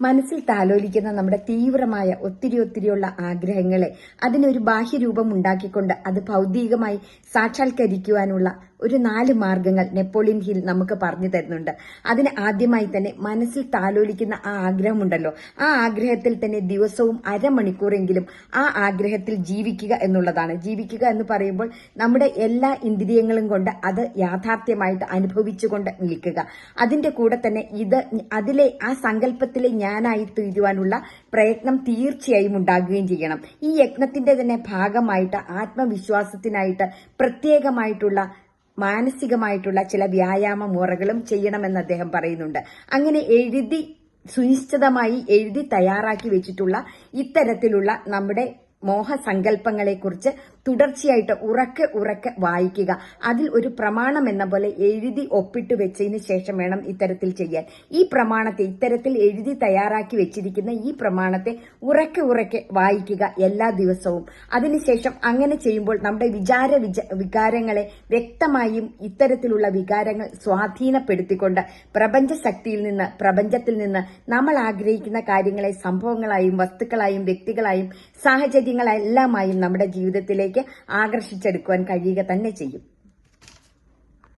മനസ്സിൽ താലോലിക്കുന്ന നമ്മുടെ തീവ്രമായ ഒത്തിരിയുള്ള ആഗ്രഹങ്ങളെ അതിനൊരു ബാഹ്യരൂപം ഉണ്ടാക്കിക്കൊണ്ട് അത് ഭൗതികമായി സാക്ഷാത്കരിക്കുവാനുള്ള ഒരു 4 മാർഗങ്ങൾ നെപ്പോളിയൻ ഹിൽ നമുക്ക് പറഞ്ഞു തരുന്നുണ്ട്. അതിന് ആദ്യമായി തന്നെ മനസ്സിൽ താലോലിക്കുന്ന ആ ആഗ്രഹമുണ്ടല്ലോ, ആ ആഗ്രഹത്തിൽ തന്നെ ദിവസവും അരമണിക്കൂറെങ്കിലും ആ ആഗ്രഹത്തിൽ ജീവിക്കുക എന്നുള്ളതാണ്. ജീവിക്കുക എന്ന് പറയുമ്പോൾ നമ്മുടെ എല്ലാ ഇന്ദ്രിയങ്ങളും കൊണ്ട് അത് യാഥാർത്ഥ്യമായിട്ട് അനുഭവിച്ചുകൊണ്ട് നിൽക്കുക. അതിന്റെ കൂടെ തന്നെ അതിലെ ആ സങ്കല്പത്തിലെ ഞാനായി തീരുവാനുള്ള പ്രയത്നം തീർച്ചയായും ഉണ്ടാകുകയും ചെയ്യണം. ഈ യജ്ഞത്തിന്റെ തന്നെ ഭാഗമായിട്ട് ആത്മവിശ്വാസത്തിനായിട്ട് പ്രത്യേകമായിട്ടുള്ള മാനസികമായിട്ടുള്ള ചില വ്യായാമ മുറകളും ചെയ്യണമെന്ന് അദ്ദേഹം പറയുന്നുണ്ട്. അങ്ങനെ സുനിശ്ചിതമായി എഴുതി തയ്യാറാക്കി വെച്ചിട്ടുള്ള ഇത്തരത്തിലുള്ള നമ്മുടെ മോഹസങ്കല്പങ്ങളെക്കുറിച്ച് തുടർച്ചയായിട്ട് ഉറക്കെ വായിക്കുക. അതിൽ ഒരു പ്രമാണം എന്ന പോലെ എഴുതി ഒപ്പിട്ട് വെച്ചതിന് ശേഷം വേണം ഇത്തരത്തിൽ ചെയ്യാൻ. ഈ പ്രമാണത്തെ, ഇത്തരത്തിൽ എഴുതി തയ്യാറാക്കി വെച്ചിരിക്കുന്ന ഈ പ്രമാണത്തെ ഉറക്കെ വായിക്കുക എല്ലാ ദിവസവും. അതിനുശേഷം അങ്ങനെ ചെയ്യുമ്പോൾ നമ്മുടെ വികാരങ്ങളെ വ്യക്തമായും ഇത്തരത്തിലുള്ള വികാരങ്ങൾ സ്വാധീനപ്പെടുത്തിക്കൊണ്ട് പ്രപഞ്ചത്തിൽ നിന്ന് നമ്മൾ ആഗ്രഹിക്കുന്ന കാര്യങ്ങളെ സംഭവങ്ങളായും വസ്തുക്കളായും വ്യക്തികളായും സാഹചര്യങ്ങളെല്ലാമായും നമ്മുടെ ജീവിതത്തിലേക്ക് ആകർഷിച്ചെടുക്കുവാൻ കഴിയുക തന്നെ ചെയ്യും.